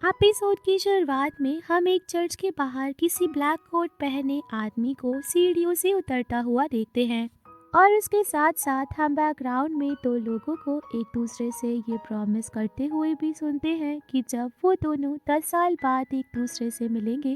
Episode की शुरुआत में हम एक चर्च के बाहर किसी ब्लैक कोट पहने आदमी को सीढ़ियों से उतरता हुआ देखते हैं और उसके साथ साथ हम बैकग्राउंड में दो लोगों को एक दूसरे से ये प्रॉमिस करते हुए भी सुनते हैं कि जब वो दोनों 10 साल बाद एक दूसरे से मिलेंगे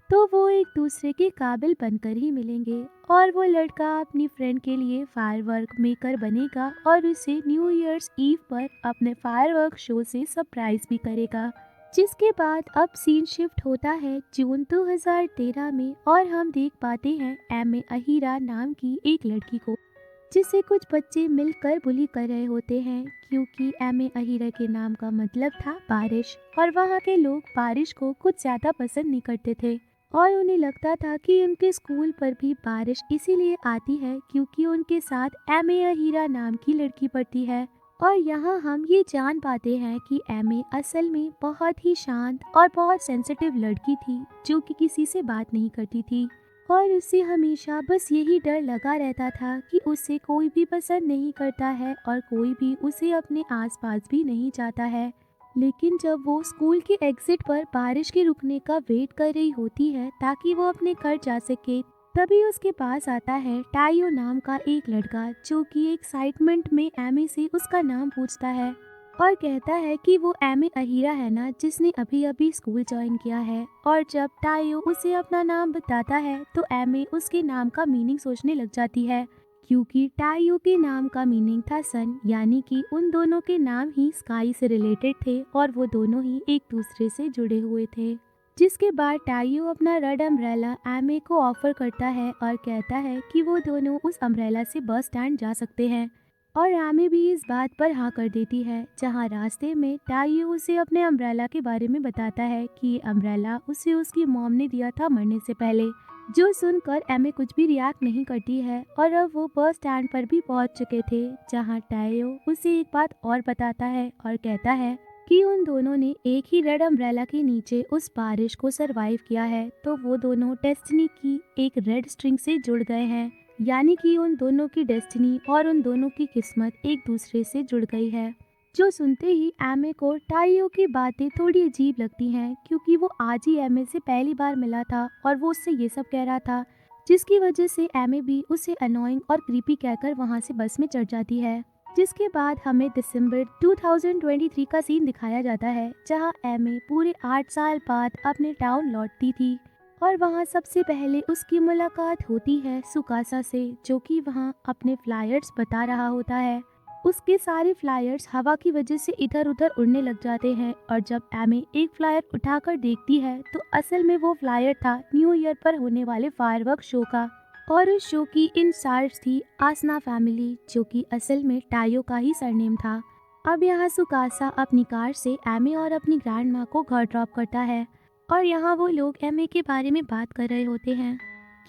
तो वो एक दूसरे के काबिल बनकर ही मिलेंगे और वो लड़का अपनी फ्रेंड के लिए फायरवर्क मेकर बनेगा और उसे न्यू ईयर्स ईव पर अपने फायरवर्क शो से सरप्राइज भी करेगा। जिसके बाद अब सीन शिफ्ट होता है जून 2013 में और हम देख पाते हैं एमे अहीरा नाम की एक लड़की को जिसे कुछ बच्चे मिलकर बुली कर रहे होते हैं क्योंकि एमे अहीरा के नाम का मतलब था बारिश और वहाँ के लोग बारिश को कुछ ज्यादा पसंद नहीं करते थे और उन्हें लगता था कि उनके स्कूल पर भी बारिश इसीलिए आती है क्योंकि उनके साथ एमे अहीरा नाम की लड़की पढ़ती है। और यहाँ हम ये जान पाते हैं कि एमे असल में बहुत ही शांत और बहुत सेंसिटिव लड़की थी जो कि किसी से बात नहीं करती थी और उसे हमेशा बस यही डर लगा रहता था कि उसे कोई भी पसंद नहीं करता है और कोई भी उसे अपने आसपास भी नहीं चाहता है। लेकिन जब वो स्कूल के एग्जिट पर बारिश के रुकने का वेट कर रही होती है ताकि वो अपने घर जा सके तभी उसके पास आता है टाइयो नाम का एक लड़का जो कि एक्साइटमेंट में एमी से उसका नाम पूछता है और कहता है कि वो एमी अहीरा है ना जिसने अभी अभी स्कूल ज्वाइन किया है। और जब टाइयो उसे अपना नाम बताता है तो एमी उसके नाम का मीनिंग सोचने लग जाती है क्योंकि टाइयो के नाम का मीनिंग था सन यानी कि उन दोनों के नाम ही स्काई से रिलेटेड थे और वो दोनों ही एक दूसरे से जुड़े हुए थे। जिसके बाद टाइयो अपना रेड अम्ब्रेला एमे को ऑफर करता है और कहता है कि वो दोनों उस अम्ब्रेला से बस स्टैंड जा सकते हैं और एमे भी इस बात पर हाँ कर देती है। जहाँ रास्ते में टाइयो उसे अपने अम्ब्रेला के बारे में बताता है कि ये अम्ब्रेला उसे उसकी मॉम ने दिया था मरने से पहले। जो सुनकर एमे कुछ भी रिएक्ट नहीं करती है और अब वो बस स्टैंड पर भी पहुंच चुके थे जहाँ टाइयो उसे एक बात और बताता है और कहता है कि उन दोनों ने एक ही रेड अम्ब्रेला के नीचे उस बारिश को सरवाइव किया है तो वो दोनों डेस्टिनी की एक रेड स्ट्रिंग से जुड़ गए हैं यानी कि उन दोनों की डेस्टिनी और उन दोनों की किस्मत एक दूसरे से जुड़ गई है। जो सुनते ही एमे को टाइयो की बातें थोड़ी अजीब लगती हैं क्योंकि वो आज ही एमे से पहली बार मिला था और वो उससे ये सब कह रहा था जिसकी वजह से एमे भी उसे अनोइंग और क्रीपी कहकर वहाँ से बस में चढ़ जाती है। जिसके बाद हमें दिसंबर 2023 का सीन दिखाया जाता है जहां एमी पूरे 8 साल बाद अपने टाउन लौटती थी और वहां सबसे पहले उसकी मुलाकात होती है सुकासा से जो कि वहां अपने फ्लायर्स बता रहा होता है। उसके सारे फ्लायर्स हवा की वजह से इधर उधर उड़ने लग जाते हैं और जब एमी एक फ्लायर उठाकर देखती है तो असल में वो फ्लायर था न्यू ईयर पर होने वाले फायरवर्क शो का और उस शो की इंचार्ज थी आसना फैमिली जो कि असल में टाइयो का ही सरनेम था। अब यहाँ सुकासा अपनी कार से एमे और अपनी ग्रैंड माँ को घर ड्रॉप करता है और यहाँ वो लोग एमे के बारे में बात कर रहे होते हैं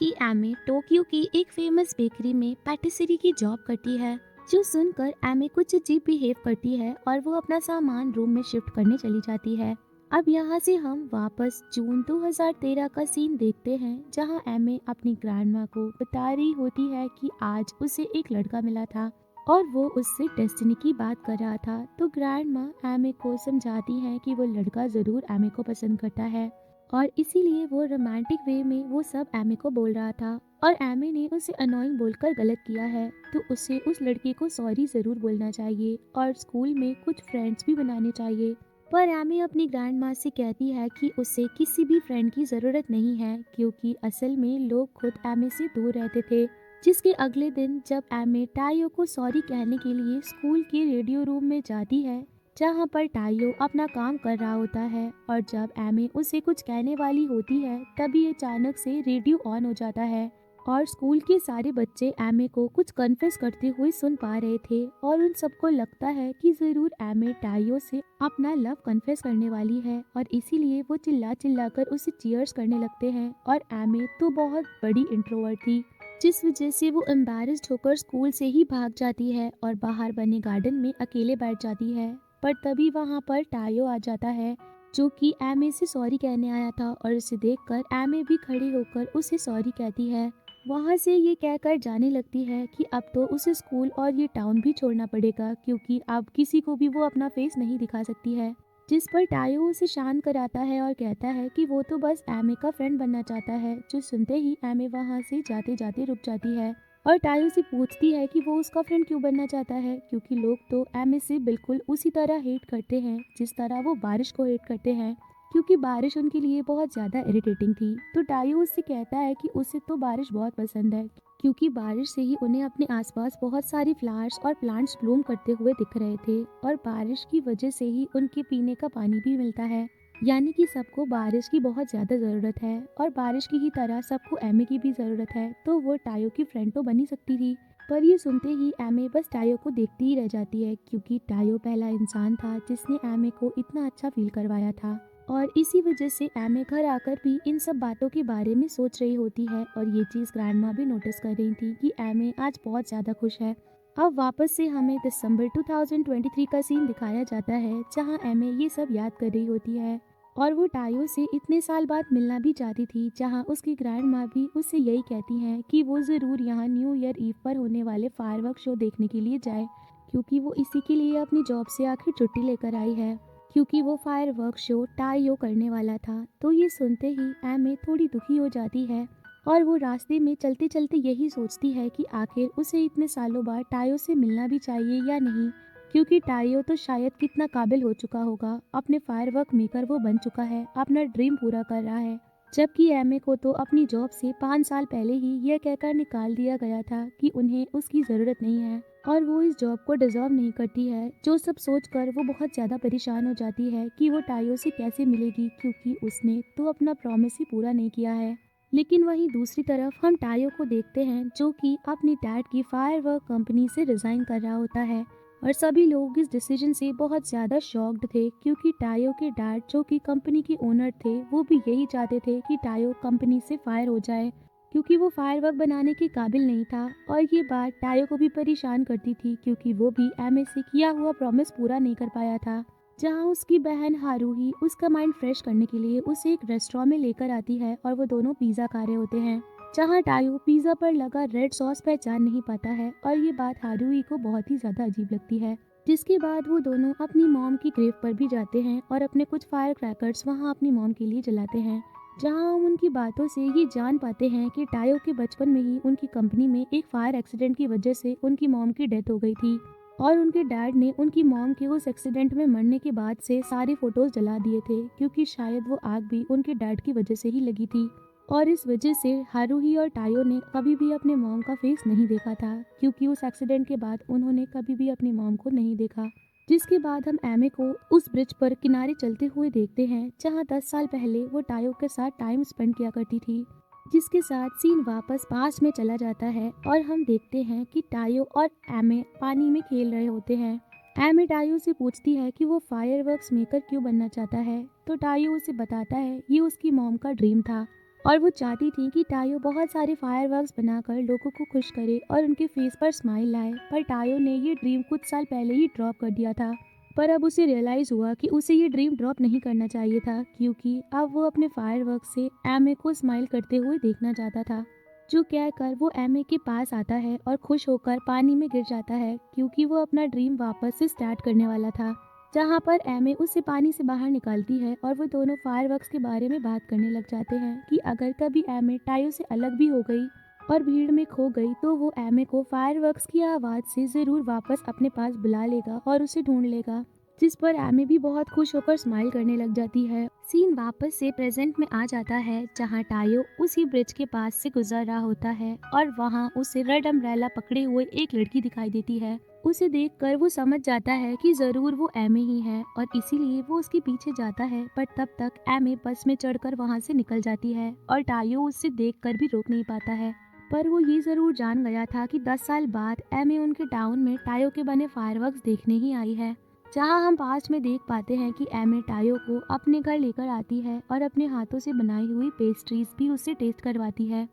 कि एमे टोक्यो की एक फेमस बेकरी में पैटिसरी की जॉब करती है। जो सुनकर एमे कुछ अजीब बिहेव करती है और वो अपना सामान रूम में शिफ्ट करने चली जाती है। अब यहाँ से हम वापस जून 2013 का सीन देखते हैं जहाँ एमे अपनी ग्रैंडमा को बता रही होती है कि आज उसे एक लड़का मिला था और वो उससे डेस्टिनी की बात कर रहा था। तो ग्रैंडमा एमे को समझाती है कि वो लड़का जरूर एमे को पसंद करता है और इसीलिए वो रोमांटिक वे में वो सब एमे को बोल रहा था और एमे ने उसे अनोइंग बोलकर गलत किया है तो उसे उस लड़के को सॉरी जरूर बोलना चाहिए और स्कूल में कुछ फ्रेंड्स भी बनाने चाहिए। पर एमी अपनी ग्रैंड माँ से कहती है कि उसे किसी भी फ्रेंड की ज़रूरत नहीं है क्योंकि असल में लोग खुद एमी से दूर रहते थे। जिसके अगले दिन जब एमी टाइयो को सॉरी कहने के लिए स्कूल के रेडियो रूम में जाती है जहाँ पर टाइयो अपना काम कर रहा होता है और जब एमी उसे कुछ कहने वाली होती है तभी अचानक से रेडियो ऑन हो जाता है और स्कूल के सारे बच्चे एमे को कुछ कन्फेस करते हुए सुन पा रहे थे और उन सबको लगता है कि जरूर एमे टाइयो से अपना लव कन्फेस करने वाली है और इसीलिए वो चिल्ला चिल्ला कर उसे चीयर्स करने लगते हैं। और एमे तो बहुत बड़ी इंट्रोवर्ट थी जिस वजह से वो एम्बैरेस्ड होकर स्कूल से ही भाग जाती है और बाहर बने गार्डन में अकेले बैठ जाती है। पर तभी वहाँ पर टाइयो आ जाता है जो कि एमे से सॉरी कहने आया था और उसे देखकर एमे भी खड़ी होकर उसे सॉरी कहती है। वहाँ से ये कहकर जाने लगती है कि अब तो उसे स्कूल और ये टाउन भी छोड़ना पड़ेगा क्योंकि अब किसी को भी वो अपना फेस नहीं दिखा सकती है। जिस पर टायो उसे शांत कराता है और कहता है कि वो तो बस एमे का फ्रेंड बनना चाहता है। जो सुनते ही एमे वहाँ से जाते जाते रुक जाती है और टायो से पूछती है कि वो उसका फ्रेंड क्यों बनना चाहता है, क्योंकि लोग तो एमे से बिल्कुल उसी तरह हेट करते हैं जिस तरह वो बारिश को हेट करते हैं, क्योंकि बारिश उनके लिए बहुत ज़्यादा इरिटेटिंग थी। तो टायो उससे कहता है कि उसे तो बारिश बहुत पसंद है, क्योंकि बारिश से ही उन्हें अपने आसपास बहुत सारी फ्लावर्स और प्लांट्स ब्लूम करते हुए दिख रहे थे और बारिश की वजह से ही उनके पीने का पानी भी मिलता है। यानी कि सबको बारिश की बहुत ज़्यादा ज़रूरत है और बारिश की ही तरह सबको एमे की भी ज़रूरत है, तो वो टायो की फ्रेंड तो बन ही सकती थी। पर ये सुनते ही एमे बस टायो को देखती ही रह जाती है, क्योंकि टायो पहला इंसान था जिसने एमे को इतना अच्छा फील करवाया था। और इसी वजह से एमे घर आकर भी इन सब बातों के बारे में सोच रही होती है और ये चीज़ ग्रैंडमा भी नोटिस कर रही थी कि एमे आज बहुत ज़्यादा खुश है। अब वापस से हमें दिसंबर 2023 का सीन दिखाया जाता है, जहां एमे ये सब याद कर रही होती है और वो टायो से इतने साल बाद मिलना भी चाहती थी, जहां उसकी ग्रैंड माँ भी उससे यही कहती हैं कि वो ज़रूर यहाँ न्यू ईयर ईव पर होने वाले फायरवर्क शो देखने के लिए जाए, क्योंकि वो इसी के लिए अपनी जॉब से आखिर छुट्टी लेकर आई है, क्योंकि वो फायरवर्क शो टायो करने वाला था। तो ये सुनते ही एमे थोड़ी दुखी हो जाती है और वो रास्ते में चलते चलते यही सोचती है कि आखिर उसे इतने सालों बाद टायो से मिलना भी चाहिए या नहीं, क्योंकि टायो तो शायद कितना काबिल हो चुका होगा, अपने फायरवर्क मेकर वो बन चुका है, अपना ड्रीम पूरा कर रहा है। जबकि एमे को तो अपनी जॉब से 5 साल पहले ही यह कहकर निकाल दिया गया था कि उन्हें उसकी ज़रूरत नहीं है और वो इस जॉब को डिजर्व नहीं करती है। जो सब सोचकर वो बहुत ज़्यादा परेशान हो जाती है कि वो टायो से कैसे मिलेगी, क्योंकि उसने तो अपना प्रॉमिस ही पूरा नहीं किया है। लेकिन वहीं दूसरी तरफ हम टायो को देखते हैं, जो कि अपनी डैड की फायरवर्क कंपनी से रिजाइन कर रहा होता है और सभी लोग इस डिसीजन से बहुत ज़्यादा शॉक्ड थे, क्योंकि टायो के डैड जो कि कंपनी के ओनर थे वो भी यही चाहते थे कि टायो कंपनी से फायर हो जाए, क्योंकि वो फायरवर्क बनाने के काबिल नहीं था। और ये बात टायो को भी परेशान करती थी, क्योंकि वो भी एमए से किया हुआ प्रॉमिस पूरा नहीं कर पाया था। जहाँ उसकी बहन हारूही उसका माइंड फ्रेश करने के लिए उसे एक रेस्टोरेंट में लेकर आती है और वो दोनों पिज़्ज़ा खा रहे होते हैं, जहाँ टायो पिज़्ज़ा पर लगा रेड सॉस पहचान नहीं पाता है और ये बात हारूही को बहुत ही ज़्यादा अजीब लगती है। जिसके बाद वो दोनों अपनी मॉम की ग्रेव पर भी जाते हैं और अपने कुछ फायर क्रैकर्स वहाँ अपनी मॉम के लिए जलाते हैं, जहाँ हम उनकी बातों से ये जान पाते हैं कि टायो के बचपन में ही उनकी कंपनी में एक फायर एक्सीडेंट की वजह से उनकी मॉम की डेथ हो गई थी और उनके डैड ने उनकी मॉम के उस एक्सीडेंट में मरने के बाद से सारे फोटोज जला दिए थे, क्योंकि शायद वो आग भी उनके डैड की वजह से ही लगी थी। और इस वजह से हारूही और टायो ने कभी भी अपने मॉम का फेस नहीं देखा था, क्योंकि उस एक्सीडेंट के बाद उन्होंने कभी भी अपनी मॉम को नहीं देखा। जिसके बाद हम एमे को उस ब्रिज पर किनारे चलते हुए देखते हैं, जहां 10 साल पहले वो टायो के साथ टाइम स्पेंड किया करती थी। जिसके साथ सीन वापस पास में चला जाता है और हम देखते हैं कि टायो और एमे पानी में खेल रहे होते हैं। एमे टायो से पूछती है कि वो फायरवर्क्स मेकर क्यों बनना चाहता है, तो टायो उसे बताता है ये उसकी मॉम का ड्रीम था और वो चाहती थी कि टायो बहुत सारे फायरवर्क्स बनाकर लोगों को खुश करे और उनके फेस पर स्माइल लाए। पर टायो ने ये ड्रीम कुछ साल पहले ही ड्रॉप कर दिया था। पर अब उसे रियलाइज हुआ कि उसे ये ड्रीम ड्रॉप नहीं करना चाहिए था, क्योंकि अब वो अपने फायरवर्क से एमे को स्माइल करते हुए देखना चाहता था। जो कहकर वो एमे के पास आता है और खुश होकर पानी में गिर जाता है, क्योंकि वो अपना ड्रीम वापस से स्टार्ट करने वाला था। जहाँ पर एमे उसे पानी से बाहर निकालती है और वो दोनों फायरवर्क्स के बारे में बात करने लग जाते हैं कि अगर कभी एमे टायो से अलग भी हो गई और भीड़ में खो गई, तो वो एमे को फायरवर्क्स की आवाज़ से ज़रूर वापस अपने पास बुला लेगा और उसे ढूंढ लेगा। जिस पर एमी भी बहुत खुश होकर स्माइल करने लग जाती है। सीन वापस से प्रेजेंट में आ जाता है, जहां टायो उसी ब्रिज के पास से गुजर रहा होता है और वहां उसे रेड अम्ब्रेला पकड़े हुए एक लड़की दिखाई देती है। उसे देखकर वो समझ जाता है कि जरूर वो एमे ही है और इसीलिए वो उसके पीछे जाता है। पर तब तक एमे बस में चढ़कर वहां से निकल जाती है और टायो उससे देखकर भी रोक नहीं पाता है। पर वो ये जरूर जान गया था कि 10 साल बाद एमे उनके टाउन में टायो के बने फायरवर्क्स देखने ही आई है। जहां हम पास में देख पाते हैं कि एमे टायो को अपने घर लेकर आती है और अपने हाथों से बनाई हुई पेस्ट्रीज भी उससे टेस्ट करवाती है,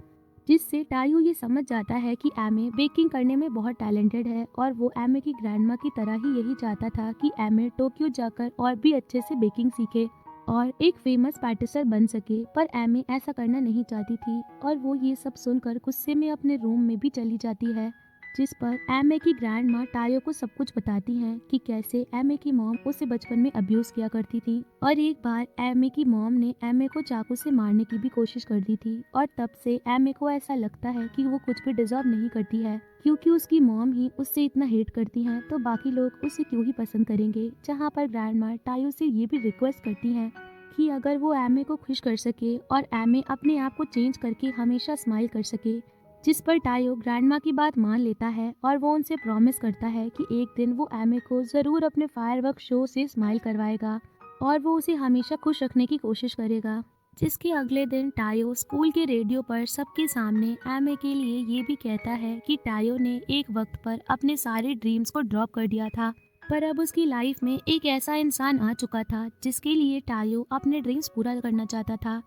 जिससे टायो ये समझ जाता है कि एमे बेकिंग करने में बहुत टैलेंटेड है और वो एमे की ग्रैंडमा की तरह ही यही चाहता था कि एमे टोक्यो जाकर और भी अच्छे से बेकिंग सीखे और एक फेमस पैटिसर बन सके। पर एमे ऐसा करना नहीं चाहती थी और वो ये सब सुनकर गुस्से में अपने रूम में भी चली जाती है। जिस पर एमे की ग्रैंड माँ टायो को सब कुछ बताती हैं कि कैसे एमे की मॉम उसे बचपन में अब्यूज किया करती थी और एक बार एमे की मॉम ने एमे को चाकू से मारने की भी कोशिश कर दी थी और तब से एमे को ऐसा लगता है कि वो कुछ भी डिजर्व नहीं करती है क्योंकि उसकी मॉम ही उससे इतना हेट करती हैं तो बाकी लोग उसे क्यों ही पसंद करेंगे। जहाँ पर ग्रैंड माँ टायो से ये भी रिक्वेस्ट करती हैं कि अगर वो एमे को खुश कर सके और एमे अपने आप को चेंज करके हमेशा स्माइल कर सके, जिस पर टायो ग्रैंडमा की बात मान लेता है और वो उनसे प्रॉमिस करता है कि एक दिन वो एमे को ज़रूर अपने फायरवर्क शो से स्माइल करवाएगा और वो उसे हमेशा खुश रखने की कोशिश करेगा। जिसके अगले दिन टायो स्कूल के रेडियो पर सबके सामने एमे के लिए ये भी कहता है कि टायो ने एक वक्त पर अपने सारे ड्रीम्स को ड्रॉप कर दिया था, पर अब उसकी लाइफ में एक ऐसा इंसान आ चुका था जिसके लिए टायो अपने ड्रीम्स पूरा करना चाहता था,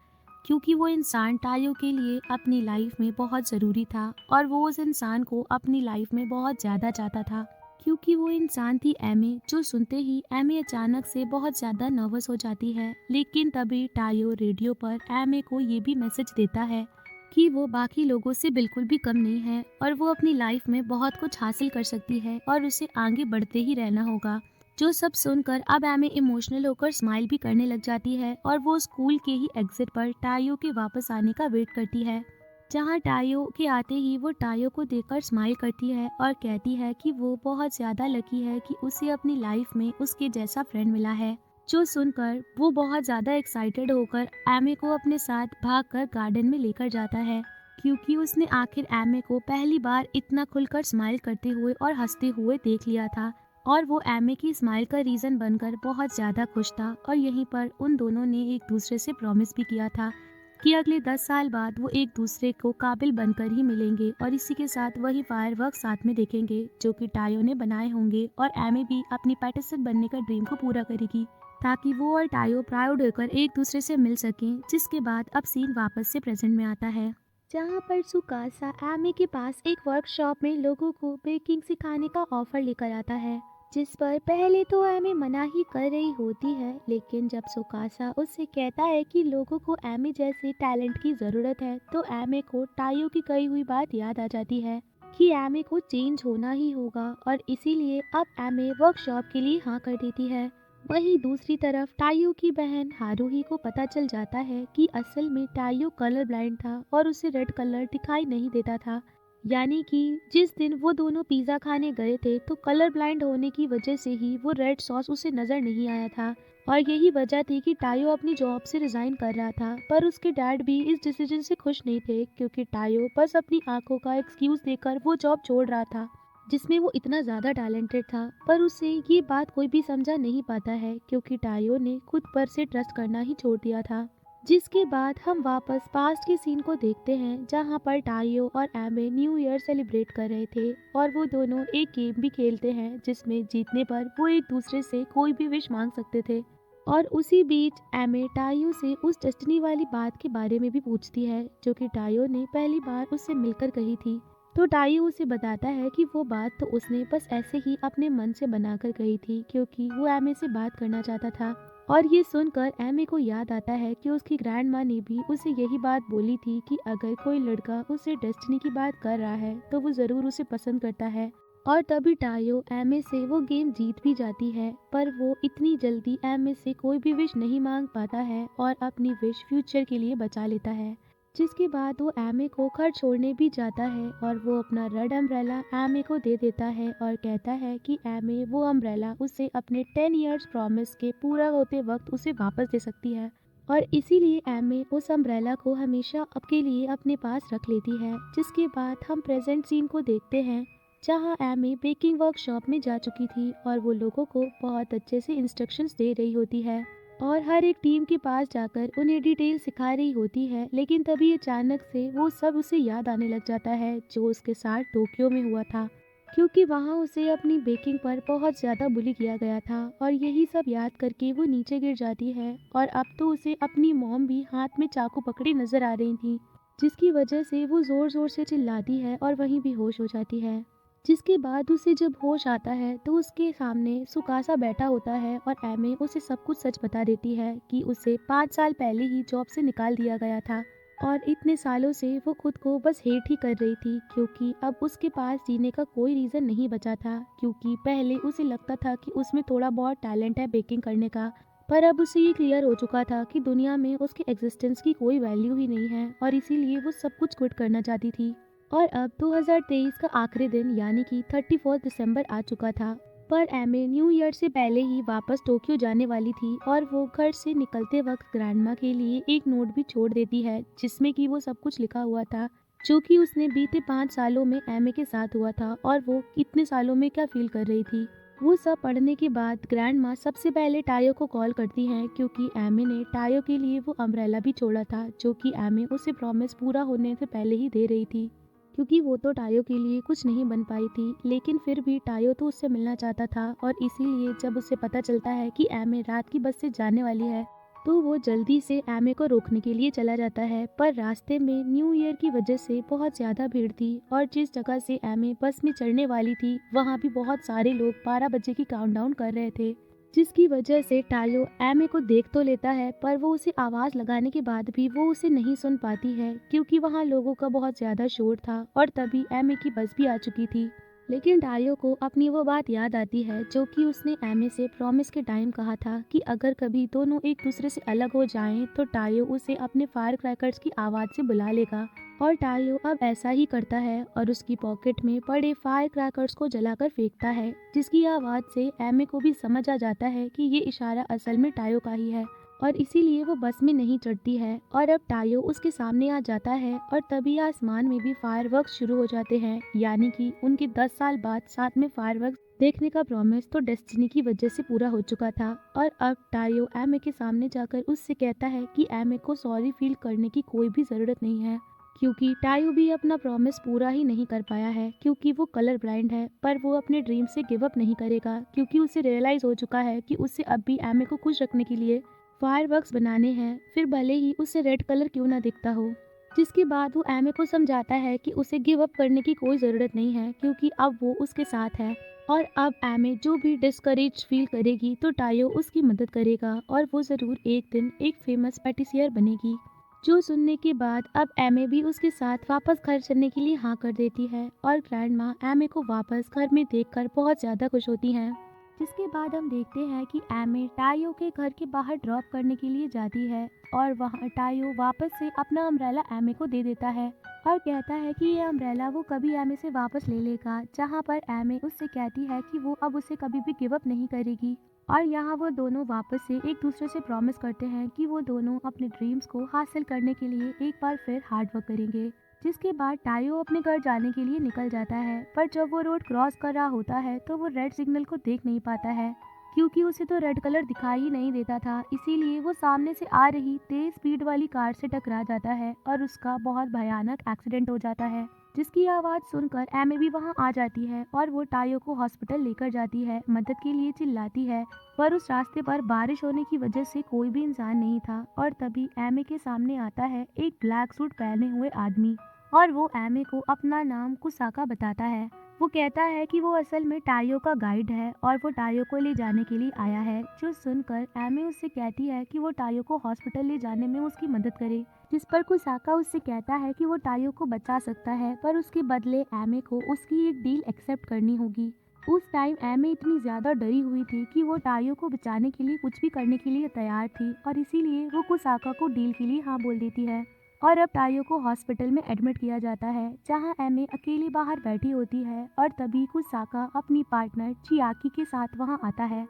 क्योंकि वो इंसान टायो के लिए अपनी लाइफ में बहुत ज़रूरी था और वो उस इंसान को अपनी लाइफ में बहुत ज़्यादा चाहता था, क्योंकि वो इंसान थी एमे। जो सुनते ही एमे अचानक से बहुत ज़्यादा नर्वस हो जाती है, लेकिन तभी टायो रेडियो पर एमे को ये भी मैसेज देता है कि वो बाकी लोगों से बिल्कुल भी कम नहीं है और वो अपनी लाइफ में बहुत कुछ हासिल कर सकती है और उसे आगे बढ़ते ही रहना होगा। जो सब सुनकर अब एमे इमोशनल होकर स्माइल भी करने लग जाती है और वो स्कूल के ही एग्जिट पर टायो के वापस आने का वेट करती है, जहाँ टायो के आते ही वो टायो को देखकर स्माइल करती है और कहती है कि वो बहुत ज़्यादा लकी है कि उसे अपनी लाइफ में उसके जैसा फ्रेंड मिला है। जो सुनकर वो बहुत ज़्यादा एक्साइटेड होकर एमे को अपने साथ भागकर गार्डन में लेकर जाता है, क्योंकि उसने आखिर एमे को पहली बार इतना खुलकर स्माइल करते हुए और हंसते हुए देख लिया था और वो एमे की स्माइल का रीज़न बनकर बहुत ज़्यादा खुश था। और यहीं पर उन दोनों ने एक दूसरे से प्रॉमिस भी किया था कि अगले 10 साल बाद वो एक दूसरे को काबिल बनकर ही मिलेंगे और इसी के साथ वही फायरवर्क साथ में देखेंगे जो कि टायो ने बनाए होंगे और एमे भी अपनी पैटिसन बनने का ड्रीम को पूरा करेगी, ताकि वो और टायो प्राउड होकर एक दूसरे से मिल सकें। जिसके बाद अब सीन वापस से प्रेजेंट में आता है, जहाँ पर सुकासा एमे के पास एक वर्कशॉप में लोगों को बेकिंग सिखाने का ऑफर लेकर आता है, जिस पर पहले तो एमे मना ही कर रही होती है, लेकिन जब सुकासा उससे कहता है कि लोगों को एमे जैसे टैलेंट की ज़रूरत है तो एमे को टायो की कही हुई बात याद आ जाती है कि एमे को चेंज होना ही होगा और इसीलिए अब एमे वर्कशॉप के लिए हाँ कर देती है। वहीं दूसरी तरफ टायो की बहन हारुही को पता चल जाता है कि असल में टायो कलर ब्लाइंड था और उसे रेड कलर दिखाई नहीं देता था, यानी कि जिस दिन वो दोनों पिज़्ज़ा खाने गए थे तो कलर ब्लाइंड होने की वजह से ही वो रेड सॉस उसे नज़र नहीं आया था और यही वजह थी कि टायो अपनी जॉब से रिज़ाइन कर रहा था। पर उसके डैड भी इस डिसीजन से खुश नहीं थे, क्योंकि टायो बस अपनी आंखों का एक्सक्यूज़ देकर वो जॉब छोड़ रहा था जिसमें वो इतना ज़्यादा टैलेंटेड था। पर उसे ये बात कोई भी समझा नहीं पाता है, क्योंकि टायो ने खुद पर से ट्रस्ट करना ही छोड़ दिया था। जिसके बाद हम वापस पास्ट के सीन को देखते हैं, जहाँ पर टायो और एमे न्यू ईयर सेलिब्रेट कर रहे थे और वो दोनों एक गेम भी खेलते हैं जिसमें जीतने पर वो एक दूसरे से कोई भी विश मांग सकते थे। और उसी बीच एमे टायो से उस डेस्टिनी वाली बात के बारे में भी पूछती है जो कि टायो ने पहली बार उससे मिलकर कही थी। तो टायो उसे बताता है कि वो बात तो उसने बस ऐसे ही अपने मन से बनाकर कही थी, क्योंकि वो एमे से बात करना चाहता था। और ये सुनकर एमे को याद आता है कि उसकी ग्रैंड माँ ने भी उसे यही बात बोली थी कि अगर कोई लड़का उसे डेस्टिनी की बात कर रहा है तो वो ज़रूर उसे पसंद करता है। और तभी टायो एमे से वो गेम जीत भी जाती है, पर वो इतनी जल्दी एमे से कोई भी विश नहीं मांग पाता है और अपनी विश फ्यूचर के लिए बचा लेता है। जिसके बाद वो एमे को घर छोड़ने भी जाता है और वो अपना रेड अम्ब्रेला एमे को दे देता है और कहता है कि एमे वो अम्ब्रेला उसे अपने 10 इयर्स प्रॉमिस के पूरा होते वक्त उसे वापस दे सकती है और इसीलिए एमे उस अम्ब्रेला को हमेशा आपके लिए अपने पास रख लेती है। जिसके बाद हम प्रेजेंट सीन को देखते हैं, जहाँ एमे बेकिंग वर्कशॉप में जा चुकी थी और वो लोगों को बहुत अच्छे से इंस्ट्रक्शंस दे रही होती है और हर एक टीम के पास जाकर उन्हें डिटेल सिखा रही होती है। लेकिन तभी अचानक से वो सब उसे याद आने लग जाता है जो उसके साथ टोक्यो में हुआ था, क्योंकि वहाँ उसे अपनी बेकिंग पर बहुत ज़्यादा बुली किया गया था और यही सब याद करके वो नीचे गिर जाती है और अब तो उसे अपनी मॉम भी हाथ में चाकू पकड़ी नजर आ रही थी, जिसकी वजह से वो ज़ोर ज़ोर से चिल्लाती है और वहीं बेहोश हो जाती है। जिसके बाद उसे जब होश आता है तो उसके सामने सुकासा बैठा होता है और एमे उसे सब कुछ सच बता देती है कि उसे 5 साल पहले ही जॉब से निकाल दिया गया था और इतने सालों से वो खुद को बस हेट ही कर रही थी, क्योंकि अब उसके पास जीने का कोई रीज़न नहीं बचा था। क्योंकि पहले उसे लगता था कि उसमें थोड़ा बहुत टैलेंट है बेकिंग करने का, पर अब उसे ये क्लियर हो चुका था कि दुनिया में उसके एग्जिस्टेंस की कोई वैल्यू ही नहीं है, और इसीलिए वो सब कुछ क्विट करना चाहती थी। और अब 2023 का आखिरी दिन यानी कि 31 दिसंबर आ चुका था। पर एमे न्यू ईयर से पहले ही वापस टोक्यो जाने वाली थी, और वो घर से निकलते वक्त ग्रैंडमा के लिए एक नोट भी छोड़ देती है, जिसमें कि वो सब कुछ लिखा हुआ था जो कि उसने बीते 5 सालों में एमे के साथ हुआ था, और वो इतने सालों में क्या फील कर रही थी। वो सब पढ़ने के बाद ग्रैंडमा सबसे पहले टायो को कॉल करती हैं, क्योंकि एमे ने टायो के लिए वो अम्ब्रेला भी छोड़ा था जो कि एमे उसे प्रॉमिस पूरा होने से पहले ही दे रही थी। क्योंकि वो तो टायो के लिए कुछ नहीं बन पाई थी, लेकिन फिर भी टायो तो उससे मिलना चाहता था, और इसीलिए जब उसे पता चलता है कि एमे रात की बस से जाने वाली है, तो वो जल्दी से एमे को रोकने के लिए चला जाता है। पर रास्ते में न्यू ईयर की वजह से बहुत ज़्यादा भीड़ थी, और जिस जगह से एमे बस में चढ़ने वाली थी वहाँ भी बहुत सारे लोग 12 बजे की काउंटडाउन कर रहे थे, जिसकी वजह से टायो एमे को देख तो लेता है, पर वो उसे आवाज़ लगाने के बाद भी वो उसे नहीं सुन पाती है, क्योंकि वहाँ लोगों का बहुत ज़्यादा शोर था, और तभी एमे की बस भी आ चुकी थी। लेकिन टायो को अपनी वो बात याद आती है जो कि उसने एमे से प्रॉमिस के टाइम कहा था कि अगर कभी दोनों एक दूसरे से अलग हो जाएं तो टायो उसे अपने फायर क्रैकर्स की आवाज़ से बुला लेगा। और टायो अब ऐसा ही करता है, और उसकी पॉकेट में पड़े फायर क्रैकर्स को जलाकर फेंकता है, जिसकी आवाज़ से एमे को भी समझ आ जाता है कि ये इशारा असल में टायो का ही है, और इसीलिए वो बस में नहीं चढ़ती है। और अब टायो उसके सामने आ जाता है, और तभी आसमान में भी फायरवर्क्स शुरू हो जाते हैं, यानी कि उनके 10 साल बाद साथ में फायरवर्क्स देखने का प्रॉमिस तो डेस्टिनी की वजह से पूरा हो चुका था। और अब टायो एमे के सामने जाकर उससे कहता है कि एमे को सॉरी फील करने की कोई भी ज़रूरत नहीं है, क्योंकि टायो भी अपना प्रॉमिस पूरा ही नहीं कर पाया है, क्योंकि वो कलर ब्लाइंड है। पर वो अपने ड्रीम से गिव अप नहीं करेगा, क्योंकि उसे रियलाइज़ हो चुका है कि उसे अब भी एमे को खुश रखने के लिए फायरवर्क्स बनाने हैं, फिर भले ही उसे रेड कलर क्यों ना दिखता हो। जिसके बाद वो एमे को समझाता है कि उसे गिव अप करने की कोई ज़रूरत नहीं है, क्योंकि अब वो उसके साथ है। और अब एमे जो भी डिस्करेज फील करेगी तो टायो उसकी मदद करेगा, और वो ज़रूर एक दिन एक फेमस पैटिसियर बनेगी। जो सुनने के बाद अब एमे भी उसके साथ वापस घर चलने के लिए हाँ कर देती है, और ग्रैंड माँ एमे को वापस घर में देखकर बहुत ज़्यादा खुश होती हैं। जिसके बाद हम देखते हैं कि एमे टायो के घर के बाहर ड्रॉप करने के लिए जाती है, और वहाँ टायो वापस से अपना अम्ब्रेला एमे को दे देता है, और कहता है कि ये अम्ब्रेला वो कभी एमे से वापस ले लेगा। जहाँ पर एमे उससे कहती है कि वो अब उसे कभी भी गिव अप नहीं करेगी, और यहाँ वो दोनों वापस से एक दूसरे से प्रॉमिस करते हैं कि वो दोनों अपने ड्रीम्स को हासिल करने के लिए एक बार फिर हार्ड वर्क करेंगे। जिसके बाद टायो अपने घर जाने के लिए निकल जाता है, पर जब वो रोड क्रॉस कर रहा होता है तो वो रेड सिग्नल को देख नहीं पाता है, क्योंकि उसे तो रेड कलर दिखाई ही नहीं देता था। इसीलिए वो सामने से आ रही तेज स्पीड वाली कार से टकरा जाता है, और उसका बहुत भयानक एक्सीडेंट हो जाता है, जिसकी आवाज़ सुनकर एमे भी वहाँ आ जाती है, और वो टायो को हॉस्पिटल लेकर जाती है, मदद के लिए चिल्लाती है। पर उस रास्ते पर बारिश होने की वजह से कोई भी इंसान नहीं था, और तभी एमे के सामने आता है एक ब्लैक सूट पहने हुए आदमी, और वो एमे को अपना नाम कुसाका बताता है। वो कहता है कि वो असल में टायो का गाइड है, और वो टायो को ले जाने के लिए आया है। जो सुनकर एमे उससे कहती है कि वो टायो को हॉस्पिटल ले जाने में उसकी मदद करे, जिस पर कुसाका उससे कहता है कि वो टायो को बचा सकता है, पर उसके बदले एमे को उसकी एक डील एक्सेप्ट करनी होगी। उस टाइम एमे इतनी ज़्यादा डरी हुई थी कि वो टायो को बचाने के लिए कुछ भी करने के लिए तैयार थी, और इसीलिए वो कुसाका को डील के लिए हाँ बोल देती है। और अब टायो को हॉस्पिटल में एडमिट किया जाता है, जहां एमे अकेली बाहर बैठी होती है, और तभी कुसाका अपनी पार्टनर चियाकी के साथ वहां आता है,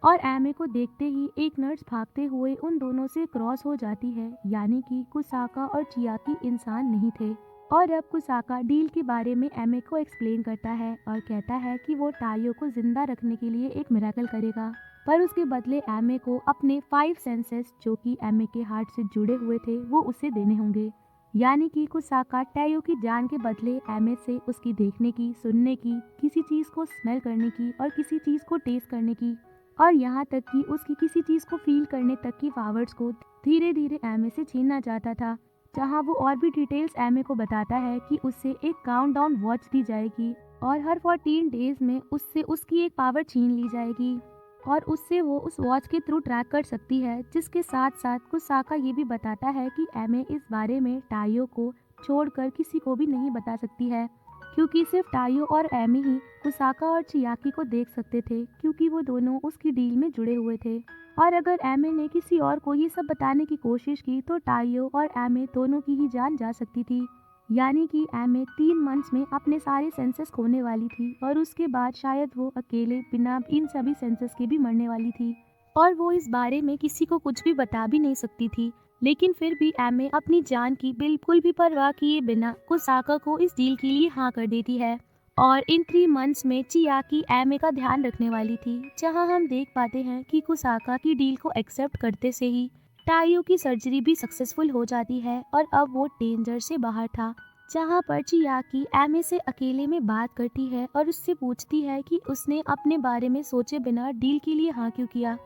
और एमे को देखते ही एक नर्स भागते हुए उन दोनों से क्रॉस हो जाती है, यानी कि कुसाका और चियाकी इंसान नहीं थे। और अब कुसाका डील के बारे में एमे को एक्सप्लेन करता है, और कहता है कि वो टायो को जिंदा रखने के लिए एक मिरेकल करेगा, पर उसके बदले एमे को अपने 5 सेंसेस जो कि एमे के हार्ट से जुड़े हुए थे वो उसे देने होंगे। यानी कि कुसाका टायो की जान के बदले एमे से उसकी देखने की, सुनने की, किसी चीज़ को स्मेल करने की, और किसी चीज़ को टेस्ट करने की, और यहाँ तक कि उसकी किसी चीज़ को फील करने तक की पावर्स को धीरे धीरे एमे से छीनना चाहता था। जहाँ वो और भी डिटेल्स एमे को बताता है कि उससे एक काउंटडाउन वॉच दी जाएगी, और हर 14 डेज में उससे उसकी एक पावर छीन ली जाएगी। और उससे वो उस वॉच के थ्रू ट्रैक कर सकती है, जिसके साथ साथ कुसाका ये भी बताता है कि एमे इस बारे में टाइयो को छोड़कर किसी को भी नहीं बता सकती है, क्योंकि सिर्फ टाइयो और एमी ही कुसाका और चियाकी को देख सकते थे, क्योंकि वो दोनों उसकी डील में जुड़े हुए थे। और अगर एमे ने किसी और को ये सब बताने की कोशिश की तो टाइयो और एमे दोनों की ही जान जा सकती थी। यानी कि एमे 3 मंथ्स में अपने सारे सेंसेस खोने वाली थी और उसके बाद शायद वो अकेले बिना इन सभी सेंसेस के भी मरने वाली थी, और वो इस बारे में किसी को कुछ भी बता भी नहीं सकती थी। लेकिन फिर भी एमे अपनी जान की बिल्कुल भी परवाह किए बिना कुसाका को इस डील के लिए हाँ कर देती है। और इन 3 मंथ्स में चियाकी एमे का ध्यान रखने वाली थी, जहां हम देख पाते हैं कि कुसाका की डील को एक्सेप्ट करते से ही टाइयो की सर्जरी भी सक्सेसफुल हो जाती है और अब वो डेंजर से बाहर था। जहां पर चियाकी एमे से अकेले में बात करती है और उससे पूछती है कि उसने अपने बारे में सोचे बिना डील के लिए हाँ क्यों किया।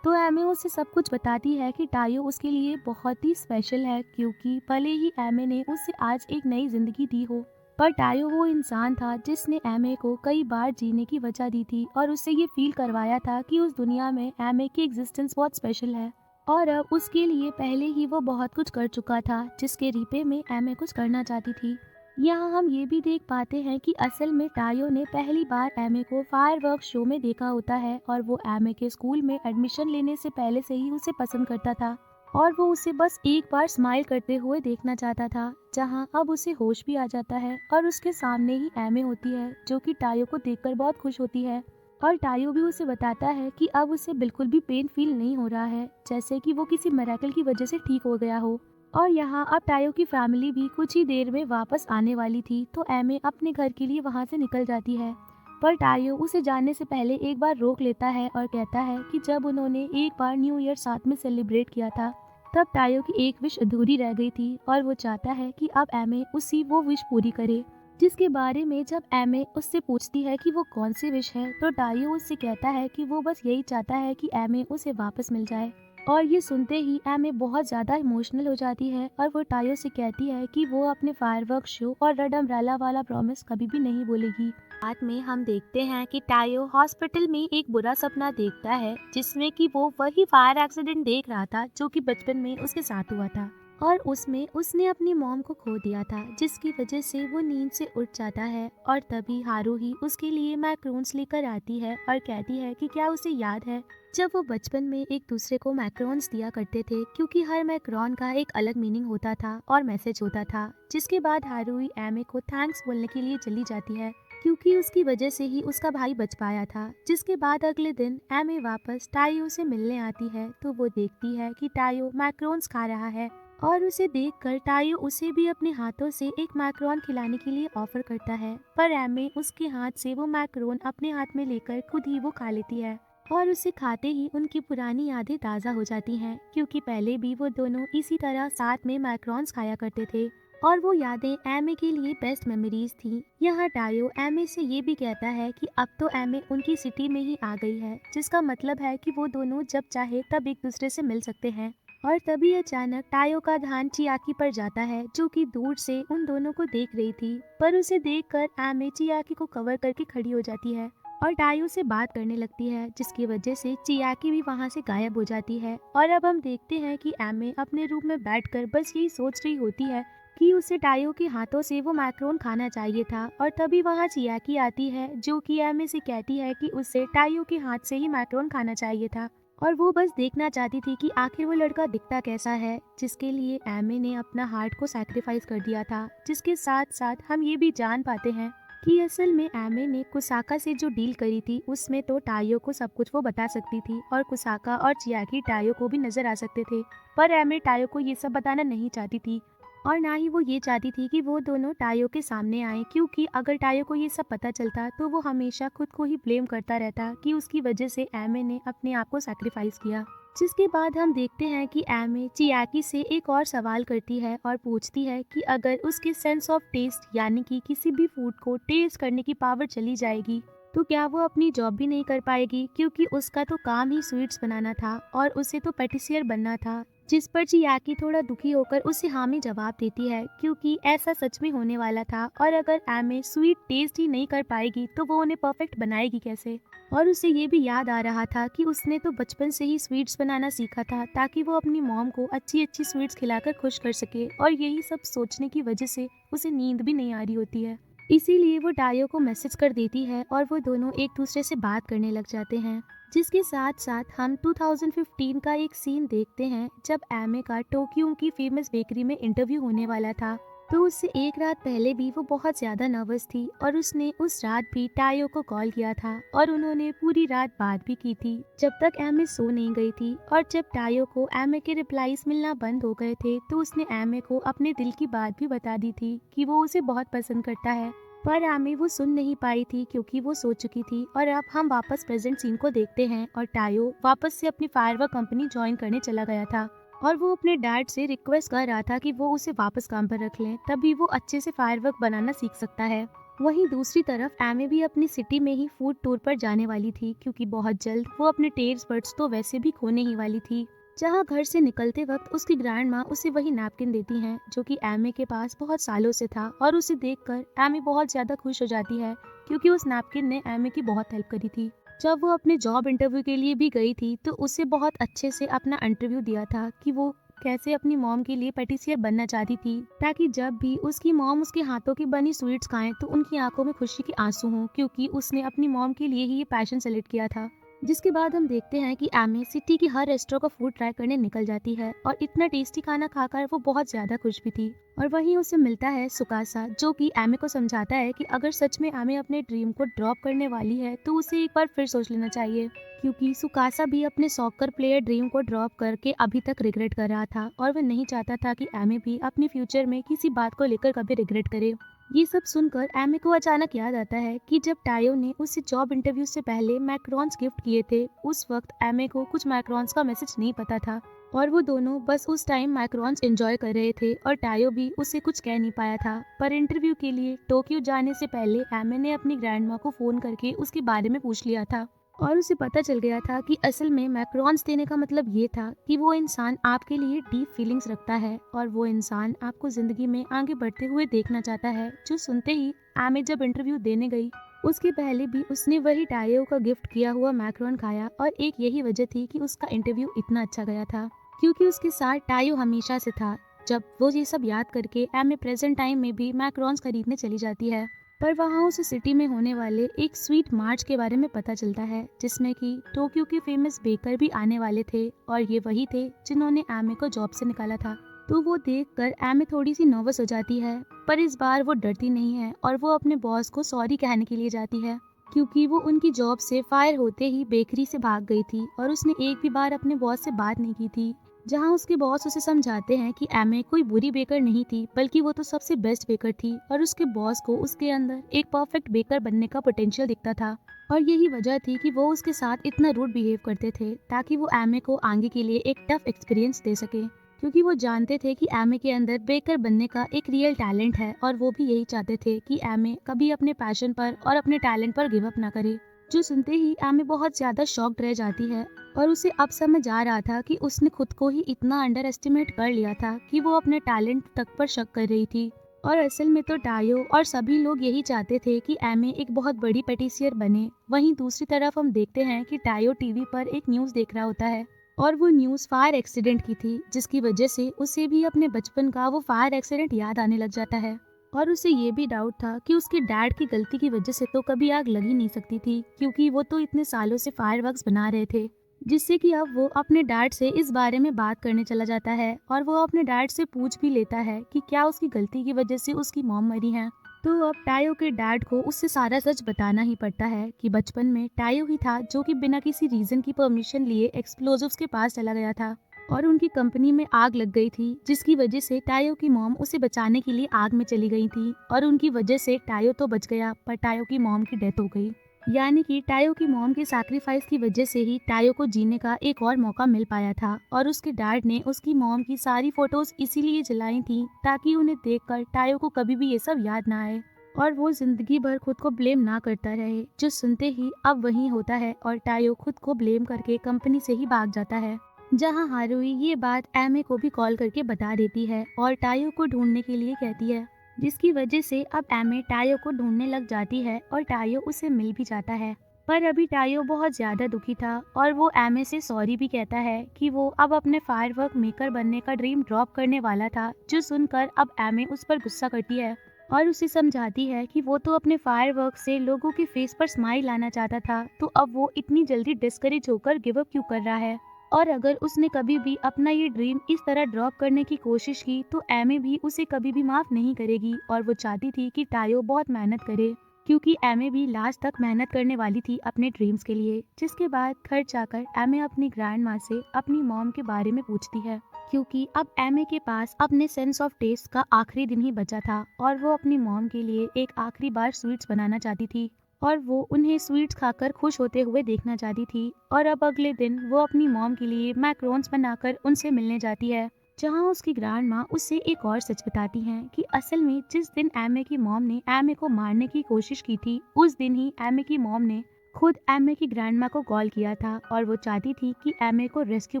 तो एमे उसे सब कुछ बताती है कि टाइयो उसके लिए बहुत ही स्पेशल है, क्योंकि भले ही एमे ने उसे आज एक नई जिंदगी दी हो, पर टाइयो वो इंसान था जिसने एमे को कई बार जीने की वजह दी थी और उससे ये फील करवाया था कि उस दुनिया में एमे की एग्जिस्टेंस बहुत स्पेशल है। और अब उसके लिए पहले ही वो बहुत कुछ कर चुका था, जिसके रिपे में एमे कुछ करना चाहती थी। यहाँ हम ये भी देख पाते हैं कि असल में टाइयो ने पहली बार एमे को फायरवर्क शो में देखा होता है और वो एमे के स्कूल में एडमिशन लेने से पहले से ही उसे पसंद करता था और वो उसे बस एक बार स्माइल करते हुए देखना चाहता था। जहाँ अब उसे होश भी आ जाता है और उसके सामने ही एमे होती है, जो कि टाइयो को देखकर बहुत खुश होती है। और टाइयो भी उसे बताता है कि अब उसे बिल्कुल भी पेन फील नहीं हो रहा है, जैसे कि वो किसी मिरेकल की वजह से ठीक हो गया हो। और यहाँ अब टाइयो की फैमिली भी कुछ ही देर में वापस आने वाली थी, तो एमे अपने घर के लिए वहाँ से निकल जाती है। पर टाइयो उसे जाने से पहले एक बार रोक लेता है और कहता है कि जब उन्होंने एक बार न्यू ईयर साथ में सेलिब्रेट किया था, तब टाइयो की एक विश अधूरी रह गई थी और वो चाहता है कि अब एमे उसी वो विश पूरी करे। जिसके बारे में जब एमे उससे पूछती है कि वो कौन सी विश है, तो टाइयो उससे कहता है कि वो बस यही चाहता है कि एमे उसे वापस मिल जाए। और ये सुनते ही एमे बहुत ज्यादा इमोशनल हो जाती है और वो टाइयो से कहती है कि वो अपने फायरवर्क शो और रेड अम्ब्रेला वाला प्रॉमिस कभी भी नहीं भूलेगी। बाद में हम देखते हैं कि टाइयो हॉस्पिटल में एक बुरा सपना देखता है, जिसमें कि वो वही फायर एक्सीडेंट देख रहा था जो कि बचपन में उसके साथ हुआ था और उसमें उसने अपनी मॉम को खो दिया था, जिसकी वजह से वो नींद से उठ जाता है। और तभी हारूही उसके लिए मैक्रोन्स लेकर आती है और कहती है कि क्या उसे याद है जब वो बचपन में एक दूसरे को मैक्रोन्स दिया करते थे, क्योंकि हर मैक्रोन का एक अलग मीनिंग होता था और मैसेज होता था। जिसके बाद हारूही एमे को थैंक्स बोलने के लिए चली जाती है, क्योंकि उसकी वजह से ही उसका भाई बच पाया था। जिसके बाद अगले दिन एमे वापस टाइयो से मिलने आती है, तो वो देखती है कि टाइयो मैक्रोन्स खा रहा है और उसे देखकर टाइयो उसे भी अपने हाथों से एक मैक्रोन खिलाने के लिए ऑफर करता है, पर एमे उसके हाथ से वो मैक्रोन अपने हाथ में लेकर खुद ही वो खा लेती है। और उसे खाते ही उनकी पुरानी यादें ताज़ा हो जाती हैं, क्योंकि पहले भी वो दोनों इसी तरह साथ में मैक्रोन्स खाया करते थे और वो यादें एमे के लिए बेस्ट मेमोरीज थी। यहाँ टाइयो एमे से ये भी कहता है कि अब तो एमे उनकी सिटी में ही आ गई है, जिसका मतलब है कि वो दोनों जब चाहे तब एक दूसरे से मिल सकते हैं। और तभी अचानक टाइयो का ध्यान चियाकी पर जाता है, जो कि दूर से उन दोनों को देख रही थी, पर उसे देखकर एमे चियाकी को कवर करके खड़ी हो जाती है और टाइयो से बात करने लगती है, जिसकी वजह से चियाकी भी वहाँ से गायब हो जाती है। और अब हम देखते हैं कि एमे अपने रूम में बैठकर बस यही सोच रही होती है कि उसे टाइयो के हाथों से वो मैक्रोन खाना चाहिए था। और तभी वहाँ चियाकी आती है, जो कि एमे से कहती है कि उसे टाइयो के हाथ से ही मैक्रोन खाना चाहिए था और वो बस देखना चाहती थी कि आखिर वो लड़का दिखता कैसा है, जिसके लिए एमे ने अपना हार्ट को सैक्रिफाइस कर दिया था। जिसके साथ साथ हम ये भी जान पाते हैं कि असल में एमे ने कुसाका से जो डील करी थी, उसमें तो टाइयो को सब कुछ वो बता सकती थी और कुसाका और चियाकी टाइयो को भी नजर आ सकते थे, पर एमे टाइयो को ये सब बताना नहीं चाहती थी और ना ही वो ये चाहती थी कि वो दोनों टाइयो के सामने आए, क्योंकि अगर टाइयो को ये सब पता चलता तो वो हमेशा खुद को ही ब्लेम करता रहता कि उसकी वजह से एमे ने अपने आप को सैक्रिफाइस किया। जिसके बाद हम देखते हैं कि एमे चियाकी से एक और सवाल करती है और पूछती है कि अगर उसके सेंस ऑफ टेस्ट यानी कि किसी भी फूड को टेस्ट करने की पावर चली जाएगी तो क्या वो अपनी जॉब भी नहीं कर पाएगी, क्योंकि उसका तो काम ही स्वीट्स बनाना था और उसे तो पैटिसियर बनना था। जिस पर चियाकी थोड़ा दुखी होकर उसे हाँ में जवाब देती है, क्योंकि ऐसा सच में होने वाला था और अगर एमे स्वीट टेस्ट ही नहीं कर पाएगी तो वो उन्हें परफेक्ट बनाएगी कैसे। और उसे ये भी याद आ रहा था कि उसने तो बचपन से ही स्वीट्स बनाना सीखा था ताकि वो अपनी मॉम को अच्छी अच्छी स्वीट्स खिलाकर खुश कर सके, और यही सब सोचने की वजह से उसे नींद भी नहीं आ रही होती है। इसीलिए वो टायो को मैसेज कर देती है और वो दोनों एक दूसरे से बात करने लग जाते हैं। जिसके साथ साथ हम 2015 का एक सीन देखते हैं जब एमे का टोक्यो की फेमस बेकरी में इंटरव्यू होने वाला था। तो उससे एक रात पहले भी वो बहुत ज्यादा नर्वस थी और उसने उस रात भी टायो को कॉल किया था और उन्होंने पूरी रात बात भी की थी जब तक एमे सो नहीं गई थी। और जब टायो को एमे के रिप्लाईज मिलना बंद हो गए थे तो उसने एमे को अपने दिल की बात भी बता दी थी कि वो उसे बहुत पसंद करता है, पर एमे वो सुन नहीं पाई थी क्योंकि वो सो चुकी थी। और अब हम वापस प्रेजेंट सीन को देखते हैं और टायो वापस से अपनी फायरवर्क कंपनी ज्वाइन करने चला गया था और वो अपने डैड से रिक्वेस्ट कर रहा था कि वो उसे वापस काम पर रख लें, तभी वो अच्छे से फायरवर्क बनाना सीख सकता है। वहीं दूसरी तरफ एमे भी अपनी सिटी में ही फूड टूर पर जाने वाली थी क्योंकि बहुत जल्द वो अपने टेस्ट बड्स तो वैसे भी खोने ही वाली थी। जहाँ घर से निकलते वक्त उसकी ग्रैंड माँ उसे वही नैपकिन देती हैं जो कि एमे के पास बहुत सालों से था और उसे देखकर एमे बहुत ज्यादा खुश हो जाती है क्योंकि उस नैपकिन ने एमे की बहुत हेल्प करी थी। जब वो अपने जॉब इंटरव्यू के लिए भी गई थी तो उसे बहुत अच्छे से अपना इंटरव्यू दिया था कि वो कैसे अपनी मॉम के लिए पैटिसियर बनना चाहती थी ताकि जब भी उसकी मॉम उसके हाथों की बनी स्वीट्स खाएं तो उनकी आंखों में खुशी के आंसू हों, क्योंकि उसने अपनी मॉम के लिए ही ये पैशन सेलेक्ट किया था। जिसके बाद हम देखते हैं कि एमे सिटी की हर रेस्टोरेंट का फूड ट्राई करने निकल जाती है और इतना टेस्टी खाना खाकर वो बहुत ज्यादा खुश भी थी। और वहीं उसे मिलता है सुकासा जो कि एमे को समझाता है कि अगर सच में एमे अपने ड्रीम को ड्रॉप करने वाली है तो उसे एक बार फिर सोच लेना चाहिए, क्योंकि सुकासा भी अपने सॉकर प्लेयर ड्रीम को ड्रॉप करके अभी तक रिग्रेट कर रहा था और वह नहीं चाहता था कि एमे भी अपने फ्यूचर में किसी बात को लेकर कभी रिग्रेट करे। ये सब सुनकर एमे को अचानक याद आता है कि जब टायो ने उसे जॉब इंटरव्यू से पहले मैक्रोन्स गिफ्ट किए थे उस वक्त एमे को कुछ मैक्रोन्स का मैसेज नहीं पता था और वो दोनों बस उस टाइम मैक्रोन्स एंजॉय कर रहे थे और टायो भी उसे कुछ कह नहीं पाया था। पर इंटरव्यू के लिए टोक्यो जाने से पहले एमे ने अपनी ग्रैंडमा को फोन करके उसके बारे में पूछ लिया था और उसे पता चल गया था कि असल में मैक्रोन्स देने का मतलब ये था कि वो इंसान आपके लिए डीप फीलिंग्स रखता है और वो इंसान आपको जिंदगी में आगे बढ़ते हुए देखना चाहता है। जो सुनते ही एमे जब इंटरव्यू देने गई उसके पहले भी उसने वही टायो का गिफ्ट किया हुआ मैक्रोन खाया और एक यही वजह थी कि उसका इंटरव्यू इतना अच्छा गया था क्योंकि उसके साथ टायो हमेशा से था। जब वो ये सब याद करके एमे प्रेजेंट टाइम में भी मैक्रोन्स खरीदने चली जाती है, पर वहाँ उसे सिटी में होने वाले एक स्वीट मार्च के बारे में पता चलता है जिसमें कि टोक्यो के फेमस बेकर भी आने वाले थे और ये वही थे जिन्होंने एमे को जॉब से निकाला था। तो वो देखकर एमे थोड़ी सी नर्वस हो जाती है, पर इस बार वो डरती नहीं है और वो अपने बॉस को सॉरी कहने के लिए जाती है क्योंकि वो उनकी जॉब से फायर होते ही बेकरी से भाग गई थी और उसने एक भी बार अपने बॉस से बात नहीं की थी। जहां उसके बॉस उसे समझाते हैं कि एमे कोई बुरी बेकर नहीं थी बल्कि वो तो सबसे बेस्ट बेकर थी और उसके बॉस को उसके अंदर एक परफेक्ट बेकर बनने का पोटेंशियल दिखता था और यही वजह थी कि वो उसके साथ इतना रूड बिहेव करते थे ताकि वो एमे को आगे के लिए एक टफ एक्सपीरियंस दे सके, क्योंकि वो जानते थे कि एमे के अंदर बेकर बनने का एक रियल टैलेंट है और वो भी यही चाहते थे कि एमे कभी अपने पैशन पर और अपने टैलेंट पर गिव अप ना करे। जो सुनते ही एमे बहुत ज्यादा शॉक्ड रह जाती है और उसे अब समझ आ रहा था कि उसने खुद को ही इतना अंडर एस्टिमेट कर लिया था कि वो अपने टैलेंट तक पर शक कर रही थी। और असल में तो टायो और सभी लोग यही चाहते थे कि एमे एक बहुत बड़ी पैटिसियर बने। वहीं दूसरी तरफ हम देखते हैं कि टायो टीवी पर एक न्यूज देख रहा होता है और वो न्यूज फायर एक्सीडेंट की थी जिसकी वजह से उसे भी अपने बचपन का वो फायर एक्सीडेंट याद आने लग जाता है और उसे ये भी डाउट था कि उसके डैड की गलती की वजह से तो कभी आग लग ही नहीं सकती थी क्योंकि वो तो इतने सालों से फायरवर्क्स बना रहे थे। जिससे कि अब वो अपने डैड से इस बारे में बात करने चला जाता है और वो अपने डैड से पूछ भी लेता है कि क्या उसकी गलती की वजह से उसकी मॉम मरी है। तो अब टायो के डैड को उससे सारा सच बताना ही पड़ता है कि बचपन में टायो ही था जो कि बिना किसी रीजन की परमिशन लिए एक्सप्लोजिव्स के पास चला गया था और उनकी कंपनी में आग लग गई थी जिसकी वजह से टायो की मॉम उसे बचाने के लिए आग में चली गई थी और उनकी वजह से टायो तो बच गया पर टायो की मॉम की डेथ हो गई। यानी कि टायो की मॉम के सैक्रिफाइस की वजह से ही टायो को जीने का एक और मौका मिल पाया था और उसके डैड ने उसकी मॉम की सारी फोटोज इसीलिए जलाई थी ताकि उन्हें देखकर टायो को कभी भी ये सब याद ना आए और वो जिंदगी भर खुद को ब्लेम ना करता रहे। जो सुनते ही अब वही होता है और टायो खुद को ब्लेम करके कंपनी से ही भाग जाता है। जहाँ हारुई ये बात एमे को भी कॉल करके बता देती है और टायो को ढूंढने के लिए कहती है, जिसकी वजह से अब एमे टायो को ढूंढने लग जाती है और टायो उसे मिल भी जाता है। पर अभी टायो बहुत ज्यादा दुखी था और वो एमे से सॉरी भी कहता है कि वो अब अपने फायरवर्क मेकर बनने का ड्रीम ड्रॉप करने वाला था, जो सुनकर अब एमे उस पर गुस्सा करती है और उसे समझाती है कि वो तो अपने फायरवर्क से लोगों के फेस पर स्माइल लाना चाहता था, तो अब वो इतनी जल्दी डिस्करेज होकर गिव अप क्यों कर रहा है। और अगर उसने कभी भी अपना ये ड्रीम इस तरह ड्रॉप करने की कोशिश की तो एमे भी उसे कभी भी माफ नहीं करेगी। और वो चाहती थी कि टायो बहुत मेहनत करे, क्योंकि एमे भी लास्ट तक मेहनत करने वाली थी अपने ड्रीम्स के लिए। जिसके बाद घर जाकर एमे अपनी ग्रैंड माँ से अपनी मॉम के बारे में पूछती है, क्योंकि अब एमे के पास अपने सेंस ऑफ टेस्ट का आखिरी दिन ही बचा था और वो अपनी मॉम के लिए एक आखिरी बार स्वीट्स बनाना चाहती थी और वो उन्हें स्वीट्स खाकर खुश होते हुए देखना चाहती थी। और अब अगले दिन वो अपनी मॉम के लिए मैक्रोन्स बनाकर उनसे मिलने जाती है, जहां उसकी ग्रैंड माँ उससे एक और सच बताती हैं कि असल में जिस दिन एमे की मॉम ने एमे को मारने की कोशिश की थी, उस दिन ही एमे की मॉम ने खुद एमे की ग्रैंड माँ को कॉल किया था और वो चाहती थी कि एमे को रेस्क्यू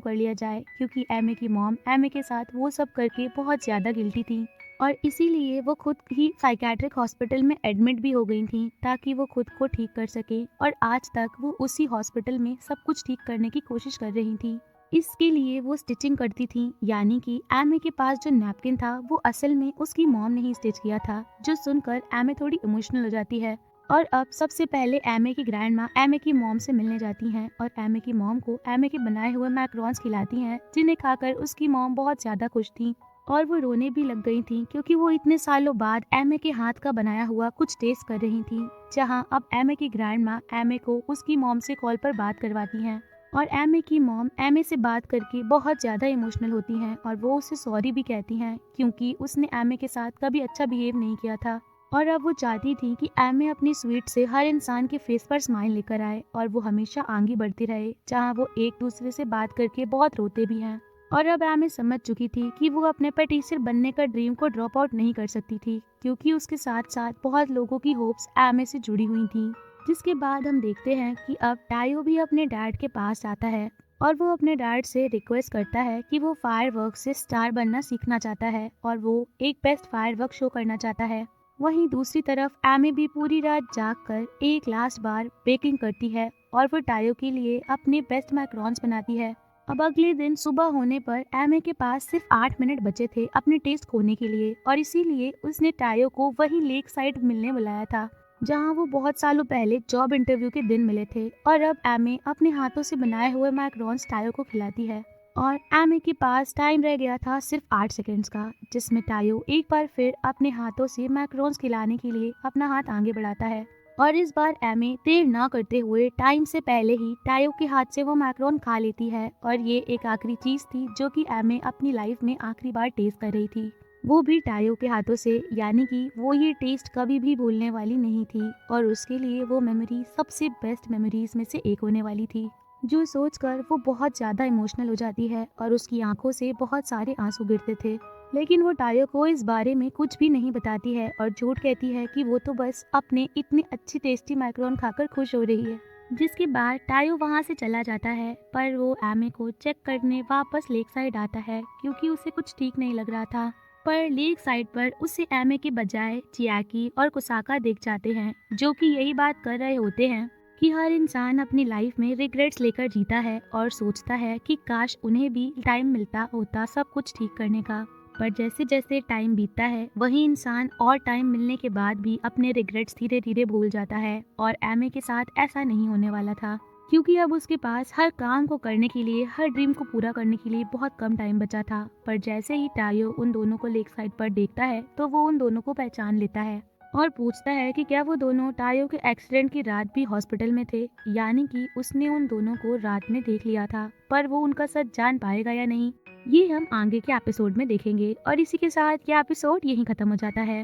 कर लिया जाए, क्योंकि एमे की मॉम एमे के साथ वो सब करके बहुत ज्यादा गिल्टी थी और इसीलिए वो खुद ही साइकेट्रिक हॉस्पिटल में एडमिट भी हो गई थी ताकि वो खुद को ठीक कर सके। और आज तक वो उसी हॉस्पिटल में सब कुछ ठीक करने की कोशिश कर रही थी। इसके लिए वो स्टिचिंग करती थी, यानी कि एमे के पास जो नैपकिन था वो असल में उसकी मॉम ने ही स्टिच किया था, जो सुनकर एमे थोड़ी इमोशनल हो जाती है। और अब सबसे पहले एमे की ग्रैंड माँ एमे की मॉम से मिलने जाती हैं और एमे की मॉम को एमे के बनाए हुए मैक्रोन्स खिलाती हैं, जिन्हें खाकर उसकी मॉम बहुत ज्यादा खुश थी और वो रोने भी लग गई थी, क्योंकि वो इतने सालों बाद एमे के हाथ का बनाया हुआ कुछ टेस्ट कर रही थी। जहां अब एमे की ग्रैंड माँ एमे को उसकी मॉम से कॉल पर बात करवाती हैं और एमे की मॉम एमे से बात करके बहुत ज्यादा इमोशनल होती हैं और वो उसे सॉरी भी कहती हैं, क्योंकि उसने एमे के साथ कभी अच्छा बिहेव नहीं किया था। और अब वो चाहती थी कि एमे अपनी स्वीट से हर इंसान के फेस पर स्माइल लेकर आए और वो हमेशा आगे बढ़ती रहे, जहाँ वो एक दूसरे से बात करके बहुत रोते भी हैं। और अब एमे समझ चुकी थी कि वो अपने पैटिसर बनने का ड्रीम को ड्रॉप आउट नहीं कर सकती थी, क्योंकि उसके साथ साथ बहुत लोगों की होप्स एमे से जुड़ी हुई थी। जिसके बाद हम देखते हैं कि अब टायो भी अपने डैड के पास आता है और वो अपने डैड से रिक्वेस्ट करता है कि वो फायरवर्क से स्टार बनना सीखना चाहता है और वो एक बेस्ट फायरवर्क शो करना चाहता है। वहीं दूसरी तरफ एमे भी पूरी रात जागकर एक लास्ट बार बेकिंग करती है और वो टायो के लिए अपने बेस्ट मैक्रोन्स बनाती है। अब अगले दिन सुबह होने पर एमे के पास सिर्फ 8 मिनट बचे थे अपने टेस्ट खोने के लिए और इसीलिए उसने टायो को वही लेक साइड मिलने बुलाया था, जहां वो बहुत सालों पहले जॉब इंटरव्यू के दिन मिले थे। और अब एमे अपने हाथों से बनाए हुए मैक्रोन्स टायो को खिलाती है और एमे के पास टाइम रह गया था सिर्फ 8 सेकंड्स का, जिसमें टायो एक बार फिर अपने हाथों से मैक्रोन्स खिलाने के लिए अपना हाथ आगे बढ़ाता है और इस बार एमे देर ना करते हुए टाइम से पहले ही टायो के हाथ से वो मैक्रोन खा लेती है। और ये एक आखिरी चीज थी जो कि एमे अपनी लाइफ में आखिरी बार टेस्ट कर रही थी, वो भी टायो के हाथों से, यानी कि वो ये टेस्ट कभी भी भूलने वाली नहीं थी और उसके लिए वो मेमोरी सबसे बेस्ट मेमोरीज में से एक होने वाली थी। जो सोचकर वो बहुत ज्यादा इमोशनल हो जाती है और उसकी आंखों से बहुत सारे आंसू गिरते थे, लेकिन वो टायो को इस बारे में कुछ भी नहीं बताती है और झूठ कहती है कि वो तो बस अपने इतने अच्छी टेस्टी मैक्रोन खाकर खुश हो रही है। जिसके बाद टायो वहाँ से चला जाता है, पर वो एमे को चेक करने वापस लेक साइड आता है, क्योंकि उसे कुछ ठीक नहीं लग रहा था। पर लेक साइड पर उसे एमे के बजाय चियाकी और कुसाका देख जाते हैं, जो कि यही बात कर रहे होते हैं कि हर इंसान अपनी लाइफ में रिग्रेट्स लेकर जीता है और सोचता है कि काश उन्हें भी टाइम मिलता होता सब कुछ ठीक करने का। पर जैसे जैसे टाइम बीतता है वही इंसान और टाइम मिलने के बाद भी अपने रिग्रेट्स धीरे धीरे भूल जाता है और एमे के साथ ऐसा नहीं होने वाला था, क्योंकि अब उसके पास हर काम को करने के लिए, हर ड्रीम को पूरा करने के लिए बहुत कम टाइम बचा था। पर जैसे ही टायो उन दोनों को लेक साइड पर देखता है तो वो उन दोनों को पहचान लेता है और पूछता है कि क्या वो दोनों टायो के एक्सीडेंट की रात भी हॉस्पिटल में थे, यानी कि उसने उन दोनों को रात में देख लिया था। पर वो उनका सच जान पाएगा या नहीं, ये हम आगे के एपिसोड में देखेंगे। और इसी के साथ ये एपिसोड यहीं खत्म हो जाता है।